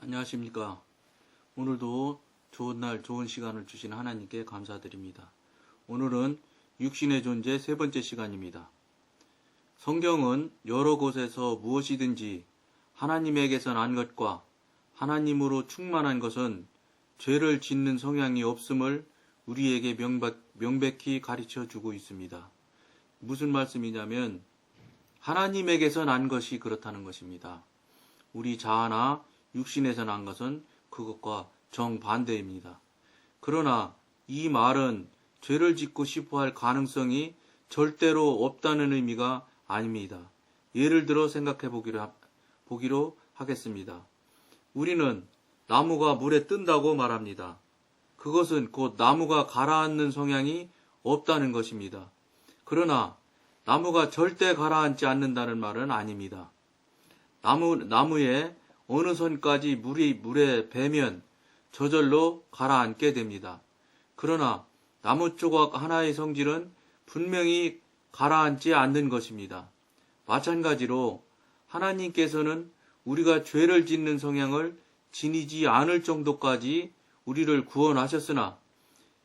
안녕하십니까. 오늘도 좋은 날, 좋은 시간을 주신 하나님께 감사드립니다. 오늘은 육신의 존재 세 번째 시간입니다. 성경은 여러 곳에서 무엇이든지 하나님에게서 난 것과 하나님으로 충만한 것은 죄를 짓는 성향이 없음을 우리에게 명백히 가르쳐 주고 있습니다. 무슨 말씀이냐면 하나님에게서 난 것이 그렇다는 것입니다. 우리 자아나 육신에서 난 것은 그것과 정반대입니다. 그러나 이 말은 죄를 짓고 싶어 할 가능성이 절대로 없다는 의미가 아닙니다. 예를 들어 생각해 보기로 하겠습니다. 우리는 나무가 물에 뜬다고 말합니다. 그것은 곧 나무가 가라앉는 성향이 없다는 것입니다. 그러나 나무가 절대 가라앉지 않는다는 말은 아닙니다. 나무에 어느 선까지 물에 배면 저절로 가라앉게 됩니다. 그러나 나무 조각 하나의 성질은 분명히 가라앉지 않는 것입니다. 마찬가지로 하나님께서는 우리가 죄를 짓는 성향을 지니지 않을 정도까지 우리를 구원하셨으나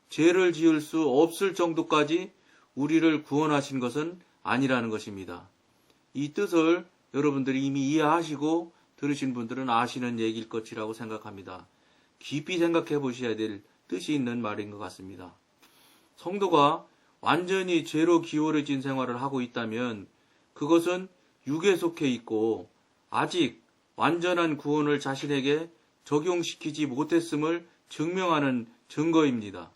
죄를 지을 수 없을 정도까지 우리를 구원하신 것은 아니라는 것입니다. 이 뜻을 여러분들이 이미 이해하시고 들으신 분들은 아시는 얘기일 것이라고 생각합니다. 깊이 생각해 보셔야 될 뜻이 있는 말인 것 같습니다. 성도가 완전히 죄로 기울어진 생활을 하고 있다면 그것은 육에 속해 있고 아직 완전한 구원을 자신에게 적용시키지 못했음을 증명하는 증거입니다.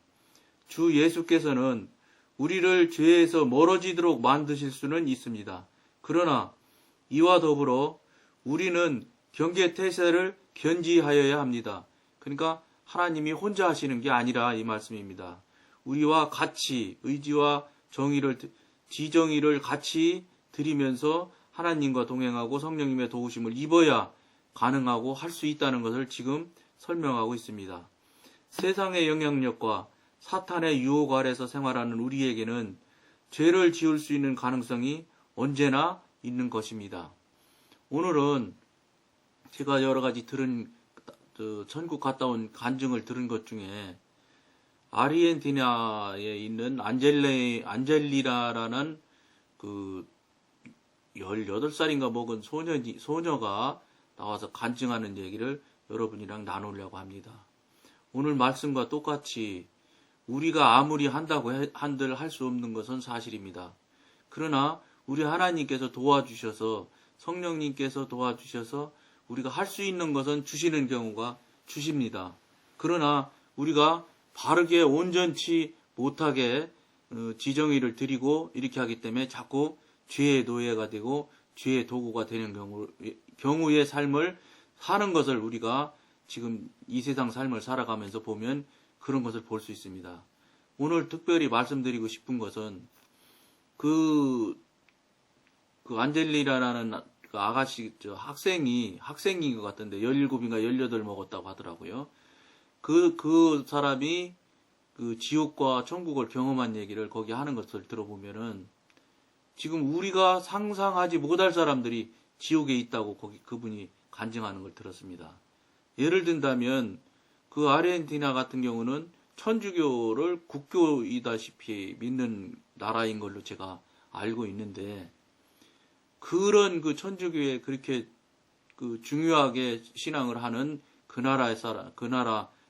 주 예수께서는 우리를 죄에서 멀어지도록 만드실 수는 있습니다. 그러나 이와 더불어 우리는 경계태세를 견지하여야 합니다. 그러니까 하나님이 혼자 하시는 게 아니라 이 말씀입니다. 우리와 같이 의지와 지정의를 같이 드리면서 하나님과 동행하고 성령님의 도우심을 입어야 가능하고 할 수 있다는 것을 지금 설명하고 있습니다. 세상의 영향력과 사탄의 유혹 아래서 생활하는 우리에게는 죄를 지을 수 있는 가능성이 언제나 있는 것입니다. 오늘은 제가 여러 가지 천국 갔다 온 간증을 들은 것 중에 아르헨티나에 있는 안젤리라라는 18살인가 먹은 소녀가 나와서 간증하는 얘기를 여러분이랑 나누려고 합니다. 오늘 말씀과 똑같이 우리가 아무리 한다고 한들 할 수 없는 것은 사실입니다. 그러나 우리 하나님께서 도와주셔서 성령님께서 도와주셔서 우리가 할 수 있는 것은 주시는 경우가 주십니다. 그러나 우리가 바르게 온전치 못하게 지정의를 드리고 이렇게 하기 때문에 자꾸 죄의 노예가 되고 죄의 도구가 되는 경우의 삶을 사는 것을 우리가 지금 이 세상 삶을 살아가면서 보면 그런 것을 볼 수 있습니다. 오늘 특별히 말씀드리고 싶은 것은 그 안젤리라라는 아가씨, 학생인 것 같은데 17인가 18 먹었다고 하더라고요. 그 사람이 그 지옥과 천국을 경험한 얘기를 거기 하는 것을 들어보면은 지금 우리가 상상하지 못할 사람들이 지옥에 있다고 그분이 간증하는 걸 들었습니다. 예를 든다면 그 아르헨티나 같은 경우는 천주교를 국교이다시피 믿는 나라인 걸로 제가 알고 있는데 그런 그 천주교에 그렇게 중요하게 신앙을 하는 그 나라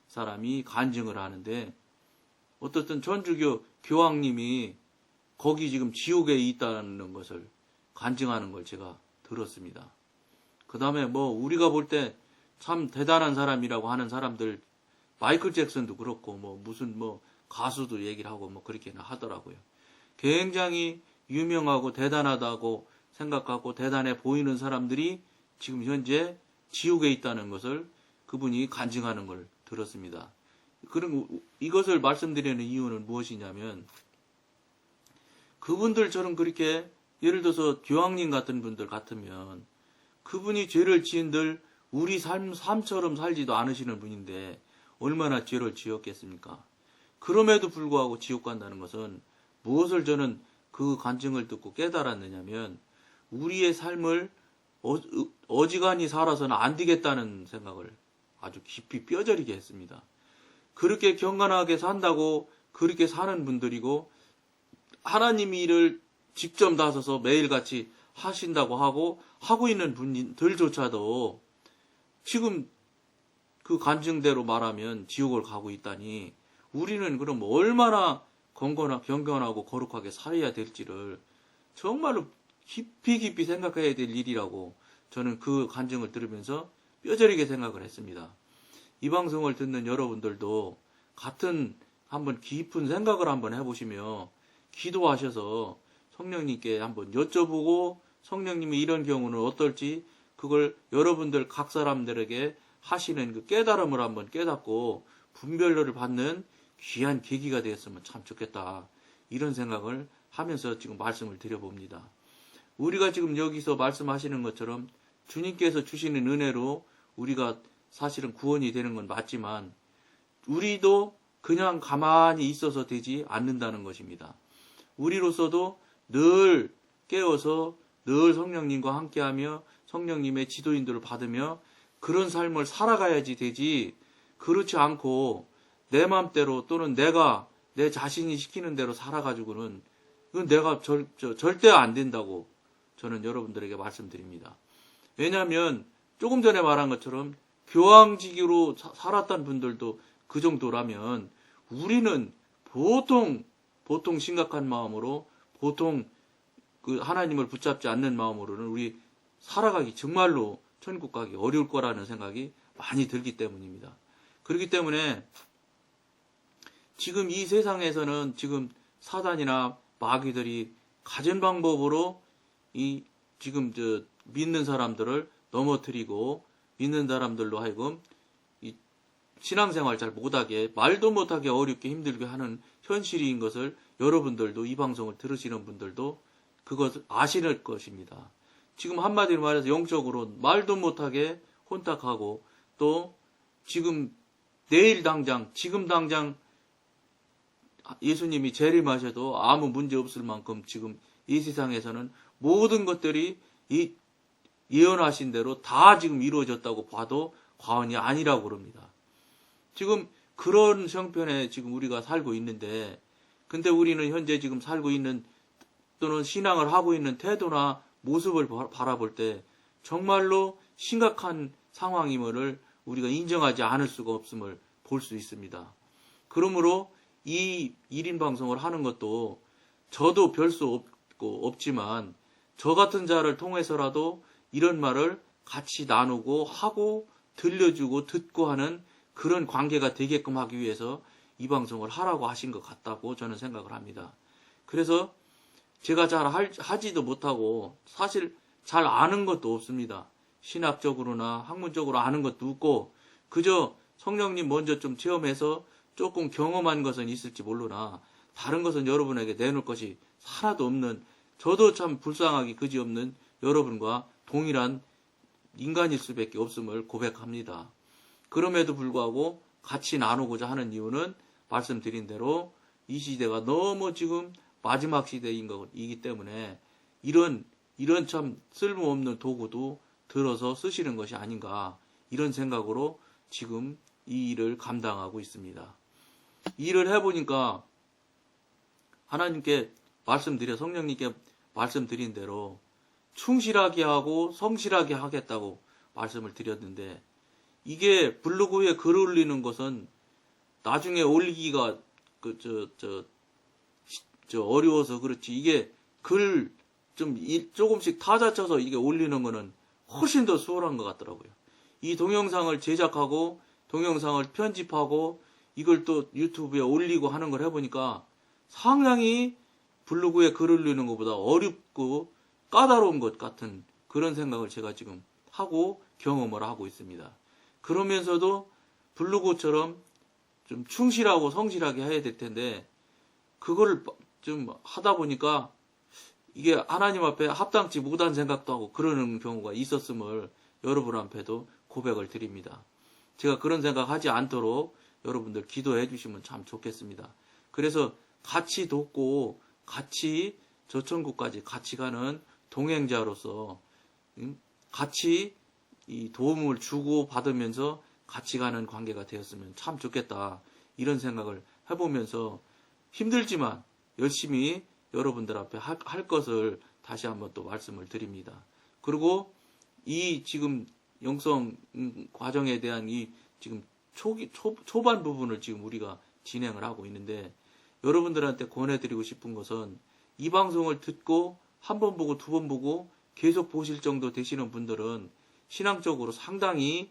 사람이 간증을 하는데 어떻든 천주교 교황님이 거기 지금 지옥에 있다는 것을 간증하는 걸 제가 들었습니다. 그 다음에 우리가 볼 때 참 대단한 사람이라고 하는 사람들 마이클 잭슨도 그렇고 무슨 가수도 얘기를 하고 그렇게는 하더라고요. 굉장히 유명하고 대단하다고 생각하고 대단해 보이는 사람들이 지금 현재 지옥에 있다는 것을 그분이 간증하는 걸 들었습니다. 그럼 이것을 말씀드리는 이유는 무엇이냐면 그분들처럼 그렇게 예를 들어서 교황님 같은 분들 같으면 그분이 죄를 지은들 우리 삶처럼 살지도 않으시는 분인데 얼마나 죄를 지었겠습니까? 그럼에도 불구하고 지옥 간다는 것은 무엇을 저는 그 간증을 듣고 깨달았느냐면 우리의 삶을 어지간히 살아서는 안 되겠다는 생각을 아주 깊이 뼈저리게 했습니다. 그렇게 경건하게 산다고 그렇게 사는 분들이고 하나님 일을 직접 나서서 매일같이 하신다고 하고 있는 분들조차도 지금 그 간증대로 말하면 지옥을 가고 있다니 우리는 그럼 얼마나 경건하고 거룩하게 살아야 될지를 정말로 깊이 생각해야 될 일이라고 저는 그 간증을 들으면서 뼈저리게 생각을 했습니다. 이 방송을 듣는 여러분들도 같은 한번 깊은 생각을 한번 해보시며 기도하셔서 성령님께 한번 여쭤보고 성령님이 이런 경우는 어떨지 그걸 여러분들 각 사람들에게 하시는 그 깨달음을 한번 깨닫고 분별로를 받는 귀한 계기가 되었으면 참 좋겠다. 이런 생각을 하면서 지금 말씀을 드려봅니다. 우리가 지금 여기서 말씀하시는 것처럼 주님께서 주시는 은혜로 우리가 사실은 구원이 되는 건 맞지만 우리도 그냥 가만히 있어서 되지 않는다는 것입니다. 우리로서도 늘 깨어서 늘 성령님과 함께하며 성령님의 지도인들을 받으며 그런 삶을 살아가야지 되지 그렇지 않고 내 맘대로 또는 내가 내 자신이 시키는 대로 살아가지고는 그건 내가 절대 안 된다고 저는 여러분들에게 말씀드립니다. 왜냐하면 조금 전에 말한 것처럼 교황직으로 살았던 분들도 그 정도라면 우리는 보통 심각한 마음으로 보통 그 하나님을 붙잡지 않는 마음으로는 우리 살아가기 정말로 천국 가기 어려울 거라는 생각이 많이 들기 때문입니다. 그렇기 때문에 지금 이 세상에서는 지금 사단이나 마귀들이 가진 방법으로 이 지금 믿는 사람들을 넘어뜨리고 믿는 사람들로 하여금 이 신앙생활 잘 못하게 말도 못하게 어렵게 힘들게 하는 현실인 것을 여러분들도 이 방송을 들으시는 분들도 그것을 아시는 것입니다. 지금 한마디로 말해서 영적으로 말도 못하게 혼탁하고 또 지금 내일 당장 지금 당장 예수님이 재림하셔도 아무 문제 없을 만큼 지금 이 세상에서는 모든 것들이 이 예언하신 대로 다 지금 이루어졌다고 봐도 과언이 아니라고 그럽니다. 지금 그런 형편에 지금 우리가 살고 있는데 근데 우리는 현재 지금 살고 있는 또는 신앙을 하고 있는 태도나 모습을 바라볼 때 정말로 심각한 상황임을 우리가 인정하지 않을 수가 없음을 볼 수 있습니다. 그러므로 이 1인 방송을 하는 것도 저도 별 수 없지만 저 같은 자를 통해서라도 이런 말을 같이 나누고 하고 들려주고 듣고 하는 그런 관계가 되게끔 하기 위해서 이 방송을 하라고 하신 것 같다고 저는 생각을 합니다. 그래서 제가 잘 하지도 못하고 사실 잘 아는 것도 없습니다. 신학적으로나 학문적으로 아는 것도 없고 그저 성령님 먼저 좀 체험해서 조금 경험한 것은 있을지 모르나 다른 것은 여러분에게 내놓을 것이 하나도 없는 저도 참 불쌍하기 그지없는 여러분과 동일한 인간일 수밖에 없음을 고백합니다. 그럼에도 불구하고 같이 나누고자 하는 이유는 말씀드린 대로 이 시대가 너무 지금 마지막 시대인 것이기 때문에 이런 참 쓸모없는 도구도 들어서 쓰시는 것이 아닌가 이런 생각으로 지금 이 일을 감당하고 있습니다. 이 일을 해보니까 하나님께 성령님께 말씀드린 대로 충실하게 하고 성실하게 하겠다고 말씀을 드렸는데 이게 블로그에 글 올리는 것은 나중에 올리기가 어려워서 그렇지 이게 글 조금씩 타자 쳐서 이게 올리는 거는 훨씬 더 수월한 것 같더라고요. 이 동영상을 제작하고 동영상을 편집하고 이걸 또 유튜브에 올리고 하는 걸 해보니까 상당히 블로그에 글 올리는 것보다 어렵고 까다로운 것 같은 그런 생각을 제가 지금 하고 경험을 하고 있습니다. 그러면서도 블로그처럼 좀 충실하고 성실하게 해야 될 텐데 그거를 좀 하다 보니까 이게 하나님 앞에 합당치 못한 생각도 하고 그러는 경우가 있었음을 여러분 앞에도 고백을 드립니다. 제가 그런 생각하지 않도록 여러분들 기도해 주시면 참 좋겠습니다. 그래서 같이 돕고 같이 저 천국까지 같이 가는 동행자로서 같이 이 도움을 주고 받으면서 같이 가는 관계가 되었으면 참 좋겠다. 이런 생각을 해보면서 힘들지만 열심히 여러분들 앞에 할 것을 다시 한번 또 말씀을 드립니다. 그리고 이 지금 영성 과정에 대한 이 지금 초반 부분을 지금 우리가 진행을 하고 있는데, 여러분들한테 권해드리고 싶은 것은 이 방송을 듣고 한 번 보고 두 번 보고 계속 보실 정도 되시는 분들은 신앙적으로 상당히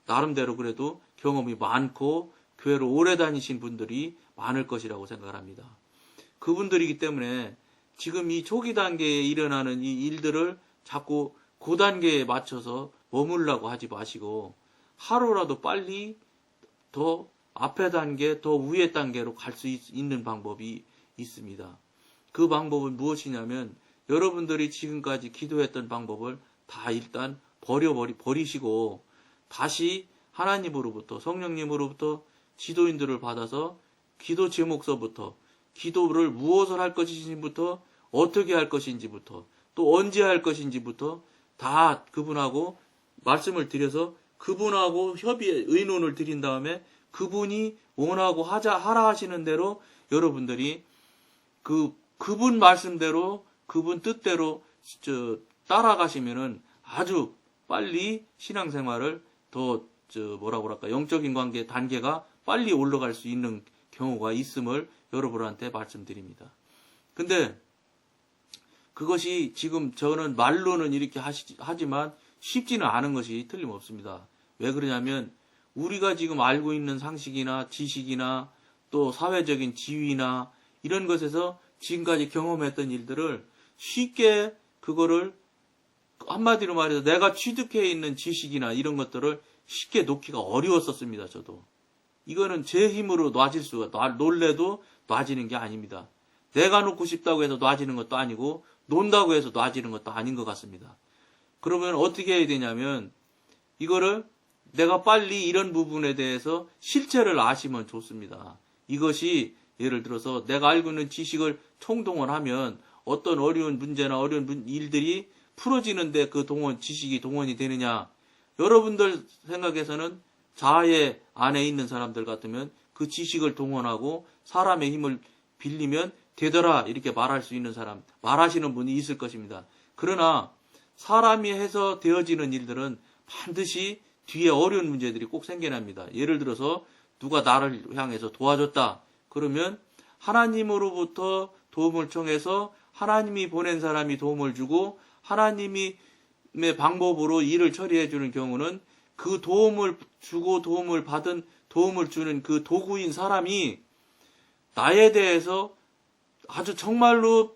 나름대로 그래도 경험이 많고 교회를 오래 다니신 분들이 많을 것이라고 생각을 합니다. 그분들이기 때문에 지금 이 초기 단계에 일어나는 이 일들을 자꾸 그 단계에 맞춰서 머물라고 하지 마시고 하루라도 빨리 더 앞에 단계, 더 위에 단계로 갈 수 있는 방법이 있습니다. 그 방법은 무엇이냐면 여러분들이 지금까지 기도했던 방법을 다 일단 버리시고 다시 하나님으로부터, 성령님으로부터 지도인들을 받아서 기도 제목서부터, 기도를 무엇을 할 것인지부터, 어떻게 할 것인지부터, 또 언제 할 것인지부터 다 그분하고 말씀을 드려서 그분하고 협의의 의논을 드린 다음에 그분이 원하고 하라 하시는 대로 여러분들이 그분 말씀대로, 그분 뜻대로 따라가시면은 아주 빨리 신앙생활을 더 영적인 관계 단계가 빨리 올라갈 수 있는 경우가 있음을 여러분한테 말씀드립니다. 근데 그것이 지금 저는 말로는 이렇게 하지만 쉽지는 않은 것이 틀림없습니다. 왜 그러냐면 우리가 지금 알고 있는 상식이나 지식이나 또 사회적인 지위나 이런 것에서 지금까지 경험했던 일들을 쉽게 그거를 한마디로 말해서 내가 취득해 있는 지식이나 이런 것들을 쉽게 놓기가 어려웠었습니다. 저도. 이거는 제 힘으로 놀래도 놔지는 게 아닙니다. 내가 놓고 싶다고 해서 놔지는 것도 아니고 논다고 해서 놔지는 것도 아닌 것 같습니다. 그러면 어떻게 해야 되냐면 이거를 내가 빨리 이런 부분에 대해서 실체를 아시면 좋습니다. 이것이 예를 들어서 내가 알고 있는 지식을 총동원하면 어떤 어려운 문제나 어려운 일들이 풀어지는데 그 지식이 동원이 되느냐. 여러분들 생각에서는 자아의 안에 있는 사람들 같으면 그 지식을 동원하고 사람의 힘을 빌리면 되더라 이렇게 말할 수 있는 사람, 말하시는 분이 있을 것입니다. 그러나 사람이 해서 되어지는 일들은 반드시 뒤에 어려운 문제들이 꼭 생겨납니다. 예를 들어서 누가 나를 향해서 도와줬다. 그러면 하나님으로부터 도움을 청해서 하나님이 보낸 사람이 도움을 주고 하나님의 방법으로 일을 처리해 주는 경우는 그 도움을 주고 도움을 주는 그 도구인 사람이 나에 대해서 아주 정말로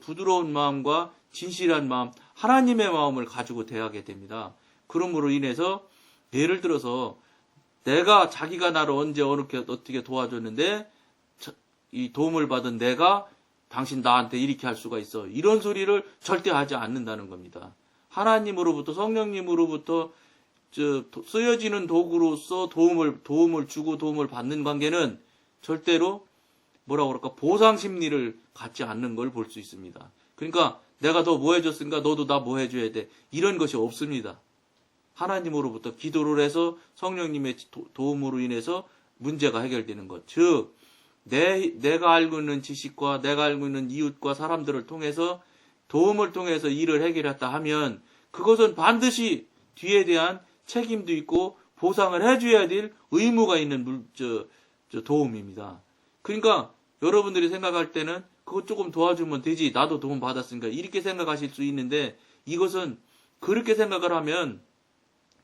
부드러운 마음과 진실한 마음, 하나님의 마음을 가지고 대하게 됩니다. 그러므로 인해서 예를 들어서 자기가 나를 언제 어떻게 도와줬는데 이 도움을 받은 내가 당신 나한테 이렇게 할 수가 있어. 이런 소리를 절대 하지 않는다는 겁니다. 하나님으로부터 성령님으로부터 쓰여지는 도구로서 도움을 주고 도움을 받는 관계는 절대로 보상 심리를 갖지 않는 걸 볼 수 있습니다. 그러니까 내가 너 뭐 해줬으니까 너도 나 뭐 해줘야 돼. 이런 것이 없습니다. 하나님으로부터 기도를 해서 성령님의 도움으로 인해서 문제가 해결되는 것. 즉 내가 알고 있는 지식과 내가 알고 있는 이웃과 사람들을 통해서 도움을 통해서 일을 해결했다 하면 그것은 반드시 뒤에 대한 책임도 있고 보상을 해줘야 될 의무가 있는 도움입니다. 그러니까 여러분들이 생각할 때는 그거 조금 도와주면 되지, 나도 도움 받았으니까 이렇게 생각하실 수 있는데 이것은 그렇게 생각을 하면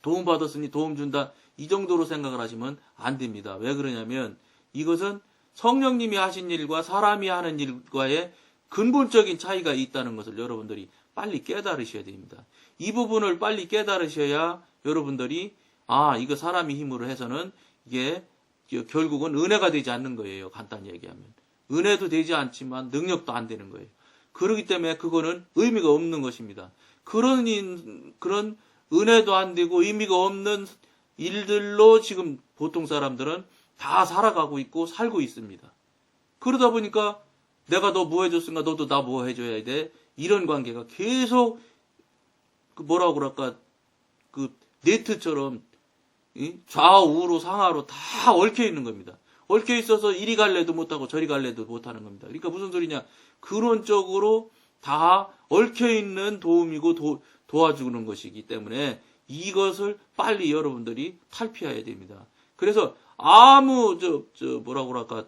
도움 받았으니 도움 준다 이 정도로 생각을 하시면 안 됩니다. 왜 그러냐면 이것은 성령님이 하신 일과 사람이 하는 일과의 근본적인 차이가 있다는 것을 여러분들이 빨리 깨달으셔야 됩니다. 이 부분을 빨리 깨달으셔야 여러분들이 이거 사람이 힘으로 해서는 이게 결국은 은혜가 되지 않는 거예요. 간단히 얘기하면. 은혜도 되지 않지만 능력도 안 되는 거예요. 그렇기 때문에 그거는 의미가 없는 것입니다. 그런 은혜도 안 되고 의미가 없는 일들로 지금 보통 사람들은 다 살아가고 있고 살고 있습니다. 그러다 보니까 내가 너 뭐 해줬으니까 너도 나 뭐 해줘야 돼. 이런 관계가 계속 네트처럼 좌우로 상하로 다 얽혀 있는 겁니다. 얽혀 있어서 이리 갈래도 못하고 저리 갈래도 못하는 겁니다. 그러니까 무슨 소리냐? 근원적으로 다 얽혀 있는 도움이고 도와주는 것이기 때문에 이것을 빨리 여러분들이 탈피해야 됩니다. 그래서 아무 뭐라고 할까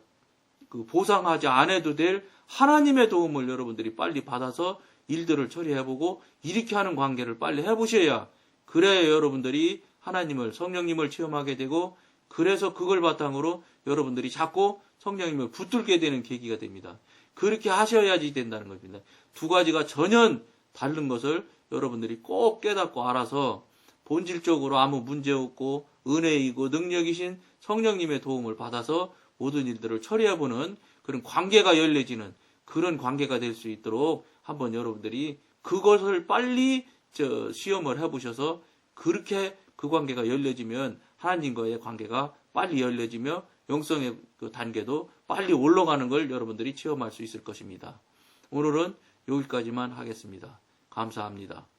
그 보상하지 않아도 될 하나님의 도움을 여러분들이 빨리 받아서 일들을 처리해보고 이렇게 하는 관계를 빨리 해보셔야 그래야 여러분들이 하나님을 성령님을 체험하게 되고 그래서 그걸 바탕으로 여러분들이 자꾸 성령님을 붙들게 되는 계기가 됩니다. 그렇게 하셔야지 된다는 겁니다. 두 가지가 전혀 다른 것을 여러분들이 꼭 깨닫고 알아서 본질적으로 아무 문제 없고 은혜이고 능력이신 성령님의 도움을 받아서 모든 일들을 처리해보는 그런 관계가 열려지는 그런 관계가 될 수 있도록 한번 여러분들이 그것을 빨리 시험을 해보셔서 그렇게 그 관계가 열려지면 하나님과의 관계가 빨리 열려지며 영성의 그 단계도 빨리 올라가는 걸 여러분들이 체험할 수 있을 것입니다. 오늘은 여기까지만 하겠습니다. 감사합니다.